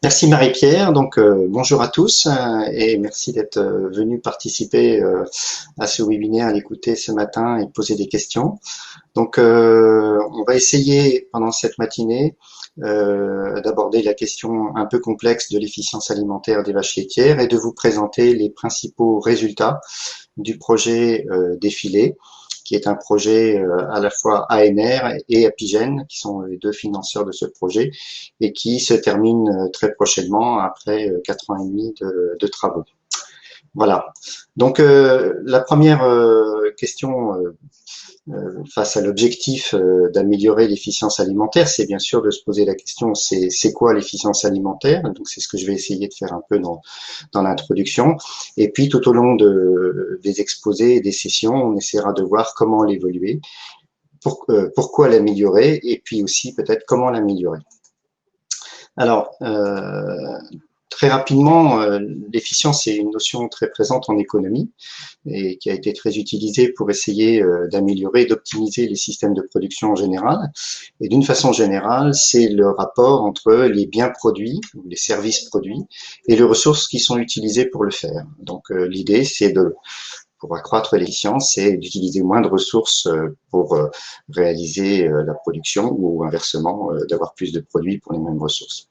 Merci Marie-Pierre. Donc bonjour à tous et merci d'être venu participer à ce webinaire, à l'écouter ce matin et poser des questions. Donc on va essayer pendant cette matinée d'aborder la question un peu complexe de l'efficience alimentaire des vaches laitières et de vous présenter les principaux résultats du projet Défilé, qui est un projet à la fois ANR et Apigène, qui sont les deux financeurs de ce projet, et qui se termine très prochainement après 4 ans et demi de travaux. Voilà. Donc la première question face à l'objectif d'améliorer l'efficience alimentaire, c'est bien sûr de se poser la question, c'est quoi l'efficience alimentaire? Donc c'est ce que je vais essayer de faire un peu dans l'introduction. Et puis tout au long des exposés et des sessions, on essaiera de voir comment l'évoluer, pourquoi l'améliorer, et puis aussi peut-être comment l'améliorer. Alors, très rapidement, l'efficience est une notion très présente en économie et qui a été très utilisée pour essayer d'améliorer et d'optimiser les systèmes de production en général. Et d'une façon générale, c'est le rapport entre les biens produits, ou les services produits, et les ressources qui sont utilisées pour le faire. Donc l'idée, c'est pour accroître l'efficience, c'est d'utiliser moins de ressources pour réaliser la production ou inversement, d'avoir plus de produits pour les mêmes ressources.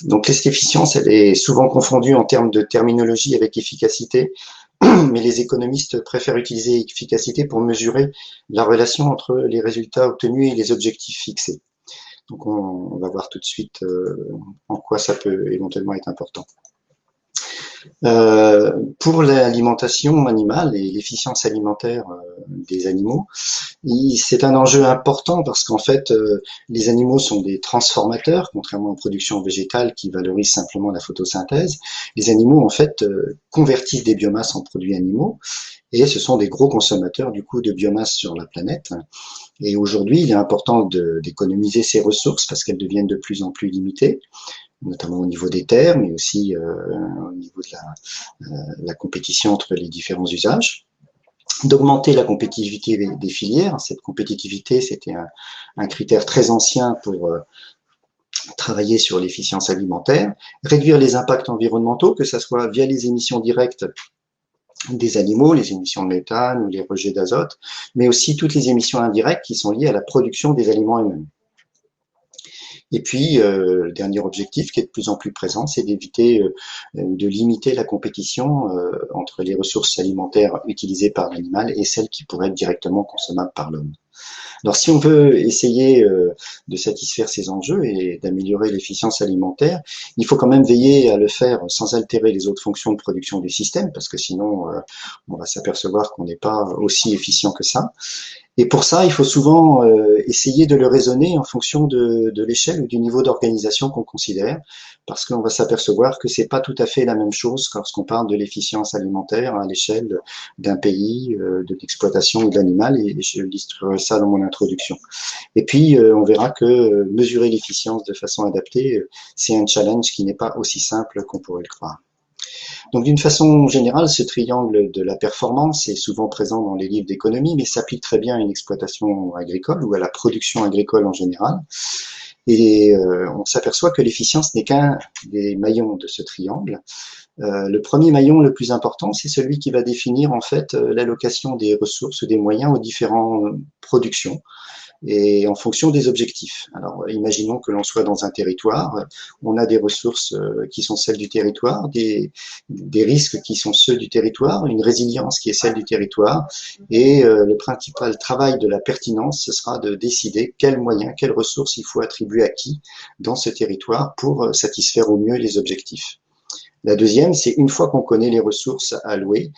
Donc l'efficience, elle est souvent confondue en termes de terminologie avec efficacité, mais les économistes préfèrent utiliser efficacité pour mesurer la relation entre les résultats obtenus et les objectifs fixés. Donc on va voir tout de suite en quoi ça peut éventuellement être important. Pour l'alimentation animale et l'efficience alimentaire des animaux, c'est un enjeu important parce qu'en fait, les animaux sont des transformateurs, contrairement aux productions végétales qui valorisent simplement la photosynthèse. Les animaux, en fait, convertissent des biomasses en produits animaux et ce sont des gros consommateurs du coup de biomasse sur la planète. Et aujourd'hui, il est important d'économiser ces ressources parce qu'elles deviennent de plus en plus limitées, notamment au niveau des terres, mais aussi au niveau de la compétition entre les différents usages, d'augmenter la compétitivité des filières. Cette compétitivité, c'était un critère très ancien pour travailler sur l'efficience alimentaire, réduire les impacts environnementaux, que ce soit via les émissions directes des animaux, les émissions de méthane ou les rejets d'azote, mais aussi toutes les émissions indirectes qui sont liées à la production des aliments eux-mêmes. Et puis, le dernier objectif qui est de plus en plus présent, c'est d'éviter de limiter la compétition entre les ressources alimentaires utilisées par l'animal et celles qui pourraient être directement consommables par l'homme. Alors, si on veut essayer de satisfaire ces enjeux et d'améliorer l'efficience alimentaire, il faut quand même veiller à le faire sans altérer les autres fonctions de production du système, parce que sinon, on va s'apercevoir qu'on n'est pas aussi efficient que ça. Et pour ça, il faut souvent essayer de le raisonner en fonction de l'échelle ou du niveau d'organisation qu'on considère, parce qu'on va s'apercevoir que c'est pas tout à fait la même chose lorsqu'on parle de l'efficience alimentaire à l'échelle d'un pays, de l'exploitation de l'animal, et je illustrerai ça dans mon introduction. Et puis, on verra que mesurer l'efficience de façon adaptée, c'est un challenge qui n'est pas aussi simple qu'on pourrait le croire. Donc d'une façon générale, ce triangle de la performance est souvent présent dans les livres d'économie, mais s'applique très bien à une exploitation agricole ou à la production agricole en général. Et on s'aperçoit que l'efficience n'est qu'un des maillons de ce triangle. Le premier maillon le plus important, c'est celui qui va définir en fait l'allocation des ressources ou des moyens aux différentes productions et en fonction des objectifs. Alors, imaginons que l'on soit dans un territoire, on a des ressources qui sont celles du territoire, des risques qui sont ceux du territoire, une résilience qui est celle du territoire, et le principal travail de la pertinence, ce sera de décider quels moyens, quelles ressources il faut attribuer à qui dans ce territoire pour satisfaire au mieux les objectifs. La deuxième, c'est une fois qu'on connaît les ressources allouées,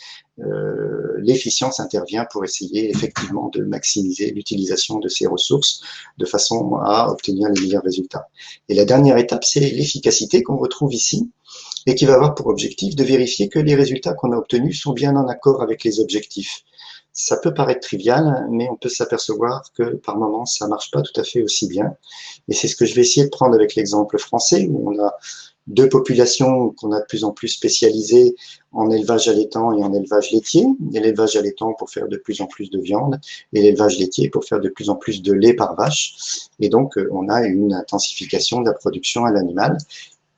l'efficience intervient pour essayer effectivement de maximiser l'utilisation de ces ressources de façon à obtenir les meilleurs résultats. Et la dernière étape, c'est l'efficacité qu'on retrouve ici et qui va avoir pour objectif de vérifier que les résultats qu'on a obtenus sont bien en accord avec les objectifs. Ça peut paraître trivial, mais on peut s'apercevoir que par moments, ça marche pas tout à fait aussi bien. Et c'est ce que je vais essayer de prendre avec l'exemple français, où on a deux populations qu'on a de plus en plus spécialisées en élevage allaitant et en élevage laitier. L'élevage allaitant pour faire de plus en plus de viande et l'élevage laitier pour faire de plus en plus de lait par vache. Et donc, on a une intensification de la production à l'animal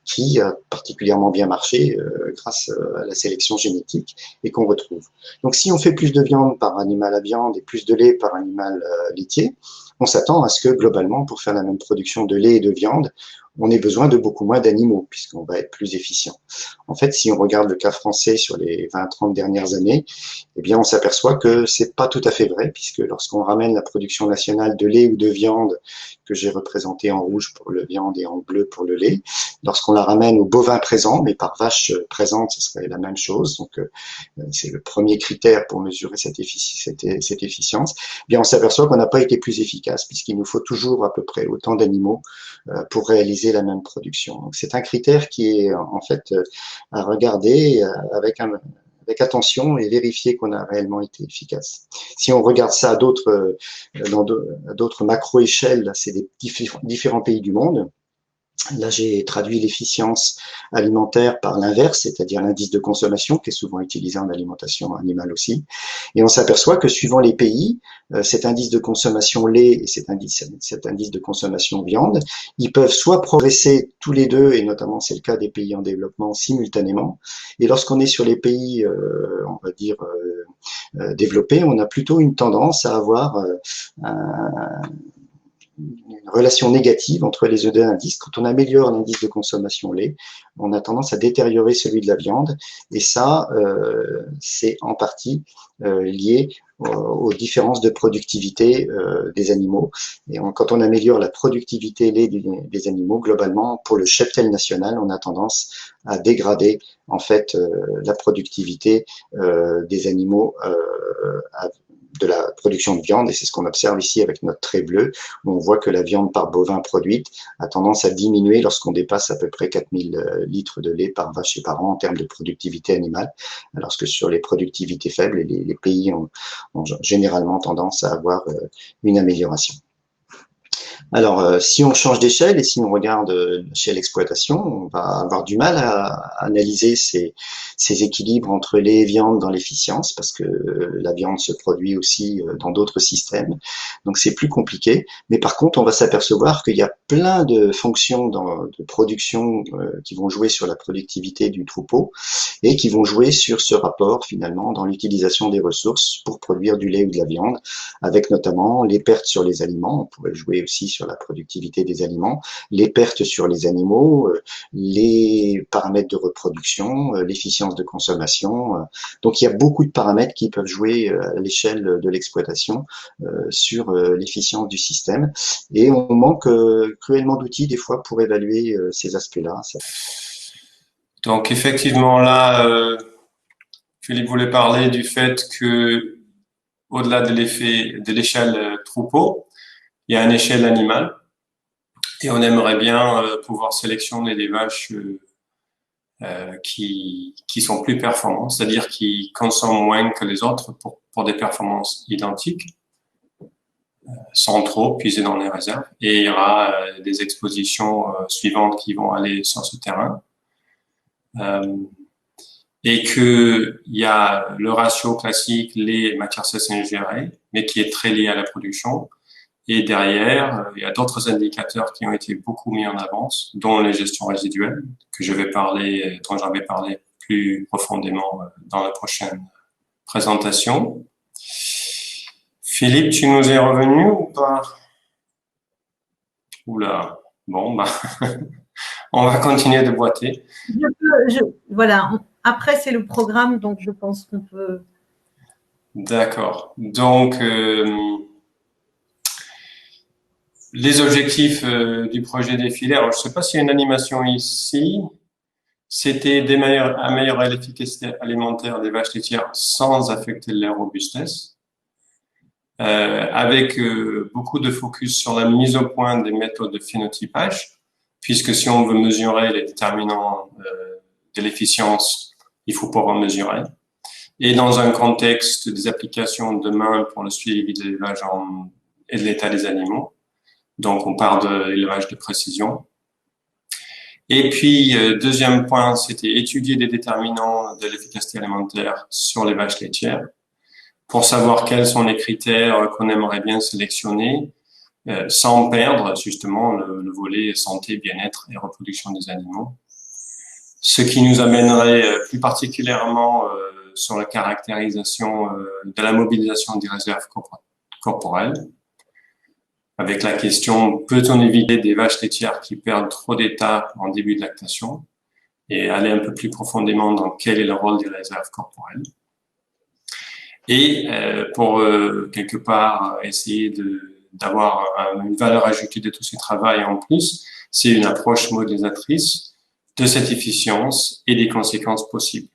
qui a particulièrement bien marché grâce à la sélection génétique et qu'on retrouve. Donc si on fait plus de viande par animal à viande et plus de lait par animal laitier, on s'attend à ce que globalement, pour faire la même production de lait et de viande, on ait besoin de beaucoup moins d'animaux, puisqu'on va être plus efficient. En fait, si on regarde le cas français sur les 20-30 dernières années, eh bien, on s'aperçoit que c'est pas tout à fait vrai, puisque lorsqu'on ramène la production nationale de lait ou de viande, que j'ai représenté en rouge pour le viande et en bleu pour le lait, lorsqu'on la ramène aux bovins présents, mais par vache présente, ce serait la même chose. Donc, c'est le premier critère pour mesurer cette efficience. Eh bien, on s'aperçoit qu'on n'a pas été plus efficace, puisqu'il nous faut toujours à peu près autant d'animaux pour réaliser la même production. Donc, c'est un critère qui est en fait à regarder avec attention et vérifier qu'on a réellement été efficace. Si on regarde ça à d'autres macro-échelles, c'est des différents pays du monde. Là, j'ai traduit l'efficience alimentaire par l'inverse, c'est-à-dire l'indice de consommation, qui est souvent utilisé en alimentation animale aussi. Et on s'aperçoit que suivant les pays, cet indice de consommation lait et cet indice de consommation viande, ils peuvent soit progresser tous les deux, et notamment c'est le cas des pays en développement, simultanément. Et lorsqu'on est sur les pays, on va dire, développés, on a plutôt une tendance à avoir une relation négative entre les deux indices. Quand on améliore l'indice de consommation lait, on a tendance à détériorer celui de la viande. Et ça, c'est en partie lié aux différences de productivité des animaux. Et quand on améliore la productivité lait des animaux, globalement, pour le cheptel national, on a tendance à dégrader en fait la productivité des animaux de la production de viande, et c'est ce qu'on observe ici avec notre trait bleu, où on voit que la viande par bovin produite a tendance à diminuer lorsqu'on dépasse à peu près 4000 litres de lait par vache et par an en termes de productivité animale, alors que sur les productivités faibles, les pays ont généralement tendance à avoir une amélioration. Alors, si on change d'échelle et si on regarde l'échelle exploitation, on va avoir du mal à analyser ces équilibres entre lait et viande dans l'efficience, parce que la viande se produit aussi dans d'autres systèmes, donc c'est plus compliqué. Mais par contre, on va s'apercevoir qu'il y a plein de fonctions de production qui vont jouer sur la productivité du troupeau et qui vont jouer sur ce rapport finalement dans l'utilisation des ressources pour produire du lait ou de la viande, avec notamment les pertes sur les aliments. On pourrait jouer aussi sur la productivité des aliments, les pertes sur les animaux, les paramètres de reproduction, l'efficience de consommation. Donc il y a beaucoup de paramètres qui peuvent jouer à l'échelle de l'exploitation sur l'efficience du système. Et on manque cruellement d'outils des fois pour évaluer ces aspects-là. Donc effectivement là, Philippe voulait parler du fait que au-delà de l'échelle troupeau, il y a une échelle animale et on aimerait bien pouvoir sélectionner des vaches qui sont plus performantes, c'est-à-dire qui consomment moins que les autres pour des performances identiques, sans trop puiser dans les réserves. Et il y aura des expositions suivantes qui vont aller sur ce terrain. Et que il y a le ratio classique lait matières sèches ingérées, mais qui est très lié à la production. Et derrière, il y a d'autres indicateurs qui ont été beaucoup mis en avance, dont les gestions résiduelles, dont j'en vais parler plus profondément dans la prochaine présentation. Philippe, tu nous es revenu ou pas? Oula, bon, bah, on va continuer de boiter. Voilà, après c'est le programme, donc je pense qu'on peut... D'accord, donc... les objectifs du projet défilé, alors je ne sais pas s'il y a une animation ici, c'était améliorer l'efficacité alimentaire des vaches laitières sans affecter leur robustesse, avec beaucoup de focus sur la mise au point des méthodes de phénotypage, puisque si on veut mesurer les déterminants de l'efficience, il faut pouvoir mesurer. Et dans un contexte des applications demain pour le suivi de l'élevage et de l'état des animaux. Donc, on part de l'élevage de précision. Et puis, deuxième point, c'était étudier des déterminants de l'efficacité alimentaire sur les vaches laitières pour savoir quels sont les critères qu'on aimerait bien sélectionner sans perdre justement le volet santé, bien-être et reproduction des animaux. ce qui nous amènerait plus particulièrement sur la caractérisation de la mobilisation des réserves corporelles, avec la question, peut-on éviter des vaches laitières qui perdent trop d'état en début de lactation, et aller un peu plus profondément dans quel est le rôle des réserves corporelles. Et pour quelque part essayer d'avoir une valeur ajoutée de tout ce travail en plus, c'est une approche modélisatrice de cette efficience et des conséquences possibles.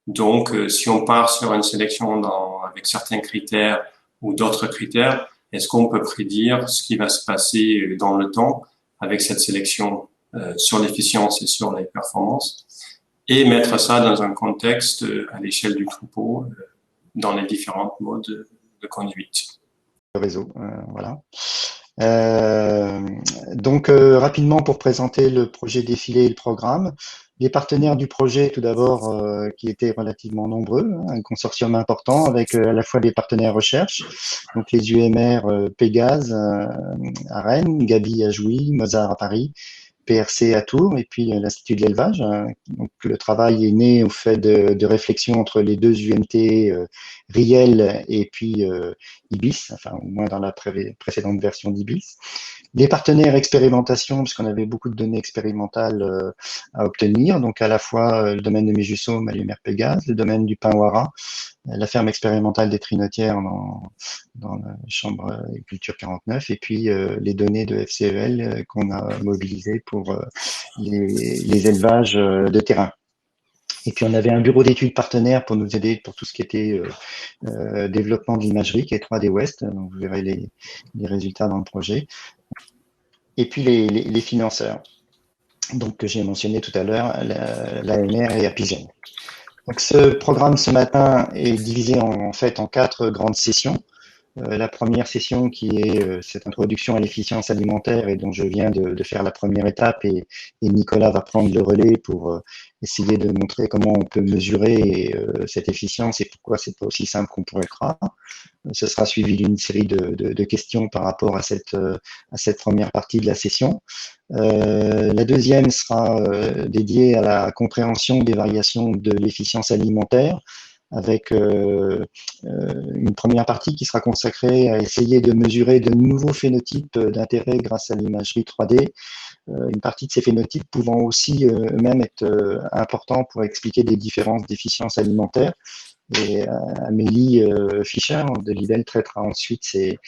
Donc, si on part sur une sélection avec certains critères ou d'autres critères, est-ce qu'on peut prédire ce qui va se passer dans le temps avec cette sélection sur l'efficience et sur les performances, et mettre ça dans un contexte à l'échelle du troupeau, dans les différents modes de conduite. Le réseau, voilà. Donc, rapidement pour présenter le projet défilé et le programme. Les partenaires du projet, tout d'abord, qui étaient relativement nombreux, un consortium important avec à la fois des partenaires recherche, donc les UMR Pégase à Rennes, Gabi à Jouy, Mozart à Paris, PRC à Tours, et puis l'Institut de l'élevage. Donc le travail est né au fait de réflexion entre les deux UMT, Riel et puis IBIS, enfin au moins dans la précédente version d'IBIS. Les partenaires expérimentation, puisqu'on avait beaucoup de données expérimentales à obtenir, donc à la fois le domaine de Méjusaume à l'UMR Pégase, le domaine du Pinwara, la ferme expérimentale des Trinotières dans la chambre culture 49, et puis les données de FCEL qu'on a mobilisées pour les élevages de terrain. Et puis on avait un bureau d'études partenaire pour nous aider pour tout ce qui était développement de l'imagerie, qui est 3D West. Donc vous verrez les résultats dans le projet. Et puis les financeurs, donc que j'ai mentionné tout à l'heure, l'AMR et Apigen. Donc ce programme ce matin est divisé en fait en 4 grandes sessions. La première session qui est cette introduction à l'efficience alimentaire et dont je viens de faire la première étape, et Nicolas va prendre le relais pour essayer de montrer comment on peut mesurer cette efficience et pourquoi c'est pas aussi simple qu'on pourrait croire. Ce sera suivi d'une série de questions par rapport à cette première partie de la session. La deuxième sera dédiée à la compréhension des variations de l'efficience alimentaire, avec une première partie qui sera consacrée à essayer de mesurer de nouveaux phénotypes d'intérêt grâce à l'imagerie 3D, une partie de ces phénotypes pouvant aussi eux-mêmes être importants pour expliquer des différences d'efficience alimentaire. Et Amélie Fischer de Libelle traitera ensuite ces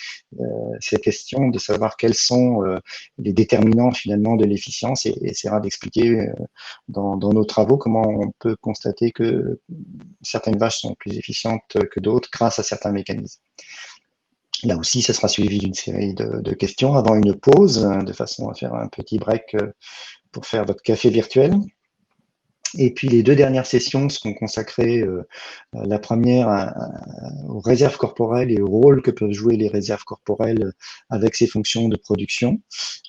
questions de savoir quels sont les déterminants finalement de l'efficience, et essaiera d'expliquer dans nos travaux comment on peut constater que certaines vaches sont plus efficientes que d'autres grâce à certains mécanismes. Là aussi, ce sera suivi d'une série de questions avant une pause, de façon à faire un petit break pour faire votre café virtuel. Et puis les 2 dernières sessions seront consacrées, la première aux réserves corporelles et au rôle que peuvent jouer les réserves corporelles avec ces fonctions de production.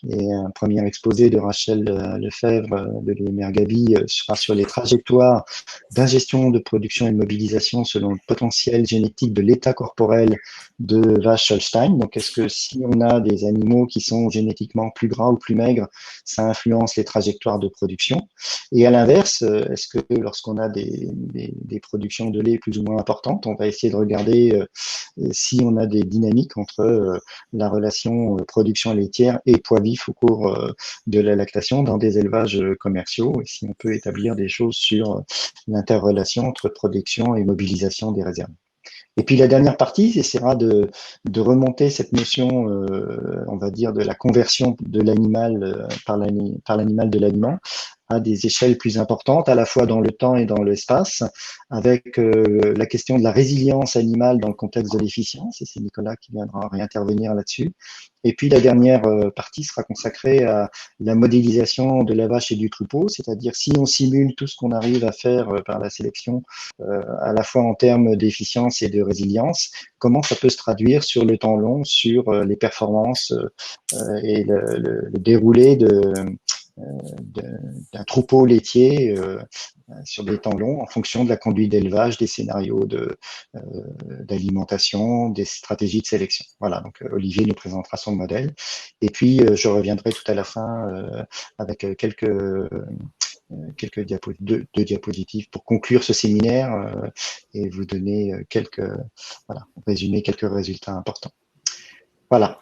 Et un premier exposé de Rachel Lefebvre de l'UMR Gabi sera sur les trajectoires d'ingestion, de production et de mobilisation selon le potentiel génétique de l'état corporel de vache Holstein. Donc est-ce que si on a des animaux qui sont génétiquement plus gras ou plus maigres, ça influence les trajectoires de production? Et à l'inverse, est-ce que lorsqu'on a des productions de lait plus ou moins importantes, on va essayer de regarder si on a des dynamiques entre la relation production laitière et poids vif au cours de la lactation dans des élevages commerciaux, et si on peut établir des choses sur l'interrelation entre production et mobilisation des réserves. Et puis la dernière partie essaiera de remonter cette notion, on va dire, de la conversion de l'animal par l'animal de l'aliment à des échelles plus importantes, à la fois dans le temps et dans l'espace, avec la question de la résilience animale dans le contexte de l'efficience, et c'est Nicolas qui viendra réintervenir là-dessus. Et puis la dernière partie sera consacrée à la modélisation de la vache et du troupeau, c'est-à-dire si on simule tout ce qu'on arrive à faire par la sélection, à la fois en termes d'efficience et de résilience, comment ça peut se traduire sur le temps long, sur les performances et le déroulé d'un troupeau laitier sur des temps longs en fonction de la conduite d'élevage, des scénarios d'alimentation, des stratégies de sélection. Voilà, donc Olivier nous présentera son modèle. Et puis, je reviendrai tout à la fin avec quelques quelques deux diapositives pour conclure ce séminaire et vous donner résumer quelques résultats importants. Voilà.